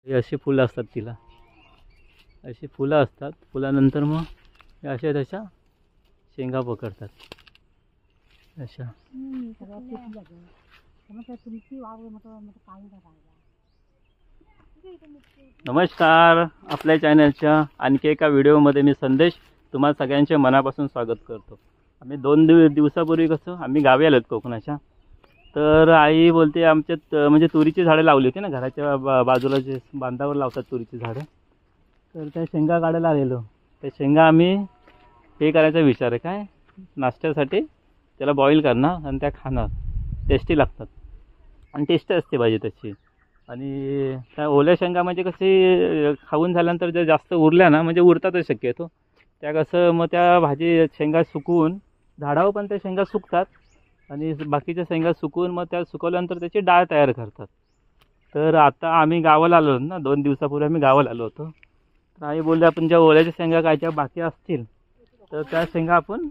हे अशी फुलं असतात तिला, अशी फुलं असतात. फुलानंतर मग हे अशा त्याच्या शेंगा पकडतात अशा. नमस्कार, आपल्या चॅनलच्या आणखी एका व्हिडिओमध्ये मी संदेश तुम्हा सगळ्यांचे मनापासून स्वागत करतो. आम्ही 2 दिवसापूर्वी कसं आम्ही गावी आलोत कोकणाच्या. तर आई बोलते आमच्यात म्हणजे तुरीची झाडं लावली होती ना घराच्या बाजूला, जे बांधावर लावतात तुरीची झाडं. तर त्या शेंगा काढायला आलेलो. त्या शेंगा आम्ही हे करायचा विचार आहे, काय नाश्त्यासाठी त्याला बॉईल करणार आणि त्या खाणार. टेस्टी लागतात आणि टेस्ट असते भाजी त्याची. आणि त्या ओल्या शेंगा म्हणजे कशी खाऊन झाल्यानंतर जर जास्त उरल्या ना, म्हणजे उरतातच शक्यतो त्या, कसं मग त्या भाजी शेंगा सुकवून झाडावर पण त्या शेंगा सुकतात आणि बाकीच्या शेंगा सुकवून मग त्या सुकवल्यानंतर त्याची डाळ तयार करतात. तर आता आम्ही गावाला आलो ना, 2 दिवसापूर्वी आम्ही गावाला आलो होतो. तर आई बोलले आपण ज्या ओल्याच्या शेंगा काय ज्या बाकी असतील तर त्या शेंगा आपण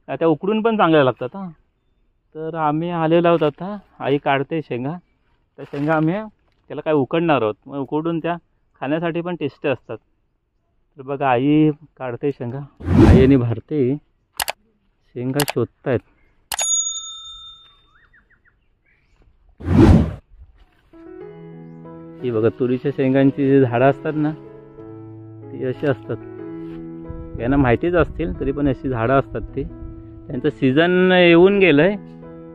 त्या उकडून पण चांगल्या लागतात हां. तर आम्ही आलेलो आहोत आता. आई काढते शेंगा. त्या शेंगा आम्ही त्याला काय उकडणार आहोत. मग उकडून त्या खाण्यासाठी पण टेस्टी असतात. तर बघा आई काढते शेंगा, आई आणि भारते शेंगा शोधतायत. ही बघा तुरीच्या शेंगांची जी झाडं असतात ना ती अशी असतात. यांना माहितीच असतील तरी पण अशी झाडं असतात ती. त्यांचं सीझन येऊन गेलं आहे.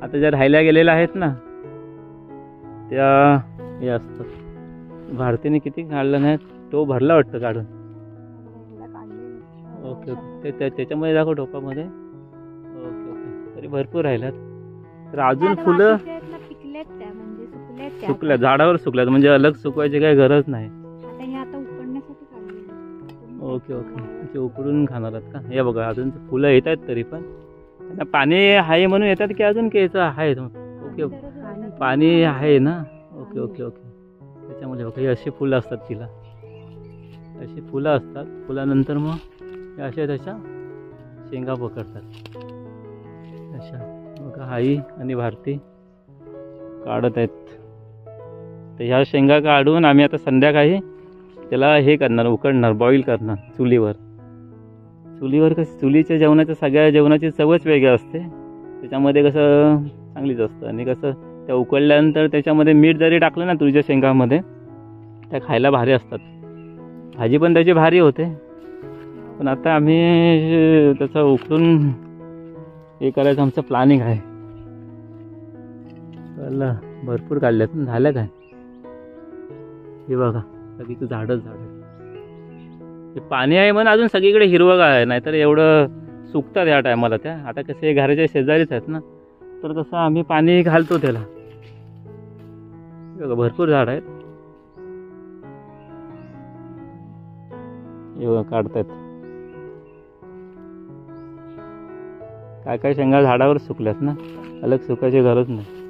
आता ज्या राहिल्या गेलेल्या आहेत ना त्या हे असतात. भारतीने किती काढलं नाही, तो भरला वाटतं काढून. ओके ओके, त्याच्यामध्ये दाखव टोपामध्ये. ओके ओके, तरी भरपूर राहिल्यात. तर अजून फुलं सुकल्या, झाडावर सुकल्यात, म्हणजे अलग सुकवायची काही गरज नाही. ओके ओके, ते उकडून खाणार आहेत का? हे बघा अजून फुलं येत आहेत तरी पण त्यांना पाणी आहे म्हणून येतात की अजून केचं आहे. ओके ओके, पाणी आहे ना. ओके ओके ओके, त्याच्यामुळे बघा ही अशी फुलं असतात तिला, अशी फुलं असतात. फुलानंतर मग अशा त्याच्या शेंगा पकडतात अशा. बघा आई आणि भारती काढत आहेत. तर ह्या शेंगा काढून आम्ही आता संध्याकाळी त्याला हे करणार, उकडणार, बॉईल करणार चुलीवर. चुलीवर कसं चुलीच्या जेवणाच्या सगळ्या जेवणाची चवच वेगळी असते. त्याच्यामध्ये कसं चांगलीच असतं. आणि कसं त्या उकडल्यानंतर त्याच्यामध्ये मीठ जरी टाकलं ना तुरीच्या शेंगामध्ये, त्या खायला भारी असतात. भाजी पण त्याची भारी होते. पण आता आम्ही त्याचं उकडून हे करायचं आमचं प्लॅनिंग आहे. चला, भरपूर काढल्यात. झालं काय हे बघा, सगळीकडे झाडच झाड. हे पाणी आहे म्हणून अजून सगळीकडे हिरवगार आहे, नाहीतर एवढं सुकतात ह्या टायमाला त्या. आता कसे घराच्या शेजारीच आहेत ना, तर कसं आम्ही पाणी घालतो त्याला. बघा भरपूर झाड आहेत. हे काढतायत. काय काय शेंगा झाडावर सुकल्यात ना, अलग सुकायची गरज नाही.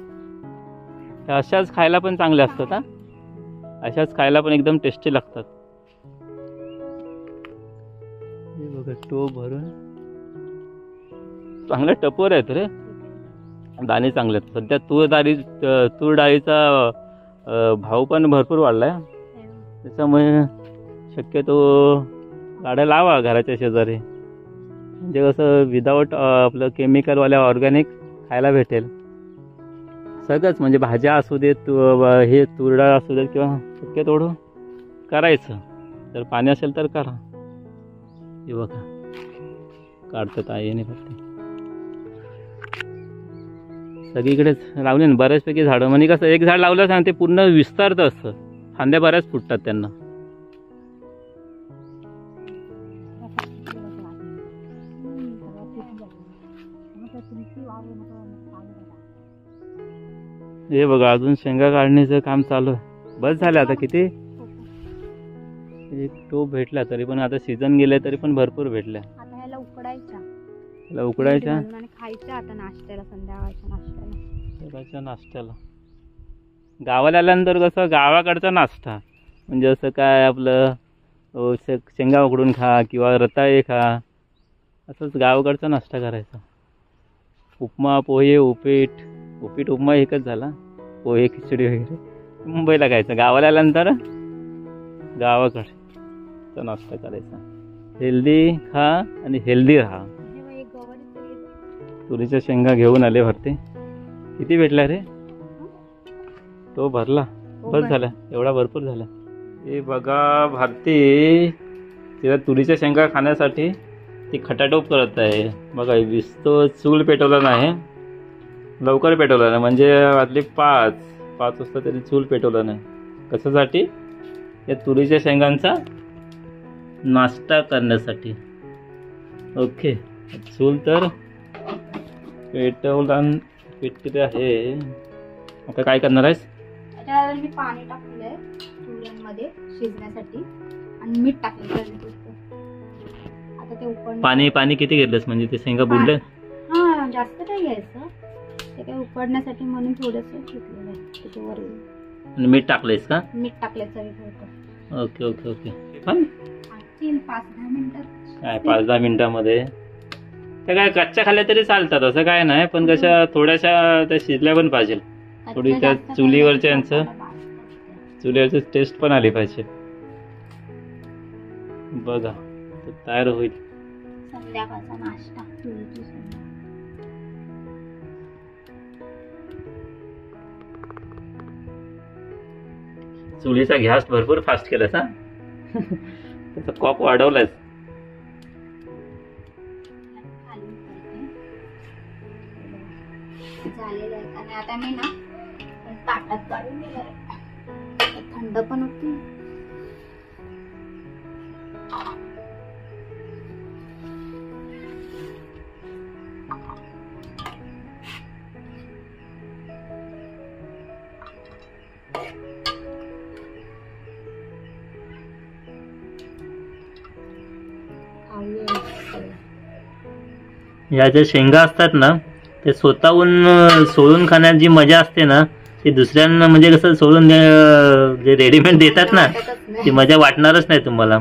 अशाच खायला पण चांगल्या असतात हा. अशाच खायला पण एकदम टेस्टी लागतात. हे बघा टोप भरून चांगले टपोर आहेत रे, दाणे चांगले आहेत. सध्या तूर डाळीचा भाव पण भरपूर वाढलाय. त्याच्यामुळे शक्यतो गाड्या लावा घराच्या शेजारी, म्हणजे कसं विदाऊट आपलं केमिकलवाल्या ऑर्गॅनिक खायला भेटेल सगळंच. म्हणजे भाज्या असू देत, हे तूर डाळ असू देत, किंवा शक्य थोडं करायचं. जर पाणी असेल तर करा. हे बघा काढतात आईने फक्त. सगळीकडेच लावले ना बऱ्याचपैकी झाडं. म्हणजे कसं एक झाड लावलं सांग ते पूर्ण विस्तारतं असतं. फांद्या बऱ्याच फुटतात त्यांना. हे बघा अजून शेंगा काढण्याचं काम चालू आहे. बस झालं आता. किती एक टोप भेटला तरी पण, आता सीझन गेले तरी पण भरपूर भेटल्या. आता ह्याला उकडायच्या, ह्याला उकडायच्या आणि खायच्या आता नाश्त्याला, संध्याकाळच्या नाश्त्याला. गावाला आल्यानंतर कसं गावाकडचा नाश्ता म्हणजे असं काय आपलं शेंगा उकडून खा किंवा रताळे खा, असंच गावाकडचा नाश्ता करायचा. उपमा, पोहे, उपीट उपमा एकच झाला. पोहे खिचडी वगैरे मुंबईला खायचं. गावाला आल्यानंतर गावाकडे नाश्ता करायचा. हेल्दी खा आणि हेल्दी राहा. तुरीच्या शेंगा घेऊन आले भरते. किती भेटला रे? तो भरला. बस झाला, एवढा भरपूर झाला. हे बघा भारती तिला तुरीच्या शेंगा खाण्यासाठी ती खटाटोप करत आहे. बघा विस्तो चूल पेटवला नाही, लवकर पेटवला नाही, म्हणजे वाजले 5 वाजता तरी चूल पेटवला नाही. कशासाठी? या तुरीच्या शेंगांचा नाश्ता करण्यासाठी. ओके, चूल तर पेटले आहे. आता काय करणार आहेस? त्याच्यावर मी पाणी टाकलंय तुऱ्यांमध्ये शिजण्यासाठी आणि मीठ टाकलं. आता ते उकड पाणी किती घेतलंस? म्हणजे ते शेंगा बुडले? हा, जास्त नाही घ्यायचं. ते काय उकडण्यासाठी म्हणून थोडंसं घेतलेलं आहे त्याच्यावर. आणि मीठ टाकलंयस का? मीठ टाकलं चवीपुरतं. Okay okay okay. पण 5-10 मिनिटात काय 5-10 मिनिटामध्ये त्या काय कच्च्या खाल्ल्या तरी चालतात, असं काय नाही. पण कशा थोड्याशा त्या शिजल्या पण पाहिजे. थोडी त्या चुलीवरच्या चुलीवरची टेस्ट पण आली पाहिजे. बघा तो तयार होईल. संध्याकाळचा नाश्ता. चुलीचा गॅस भरपूर फास्ट केलास हा. त्याचा कॉक वाढवलायस. झालेलं आहे. आणि आता मी ना ताटात काढून थंड पण होती. या ज्या शेंगा असतात ना, ते स्वतःहून सोलून खाण्यात जी मजा असते ना, ती दुसऱ्यांना म्हणजे कसं सोलून जे रेडीमेड देतात ना, ती मजा वाटणारच नाही तुम्हाला.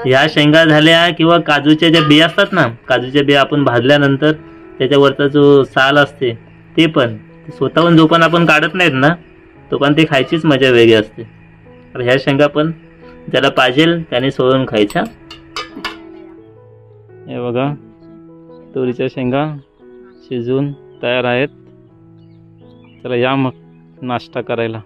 ह्या शेंगा झाल्या किंवा काजूच्या ज्या बिया असतात ना, काजूच्या बिया आपण भाजल्यानंतर त्याच्यावरचा जो साल असते ते पण स्वतःहून जो पण आपण काढत नाहीत ना, तो पण ते खायचीच मजा वेगळी असते. तर ह्या शेंगा पण ज्याला पाहिजे त्याने सोलून खायच्या. हे बघा तुरीच्या शेंगा शिजून तयार आहेत. चला या मग नाश्ता करायला.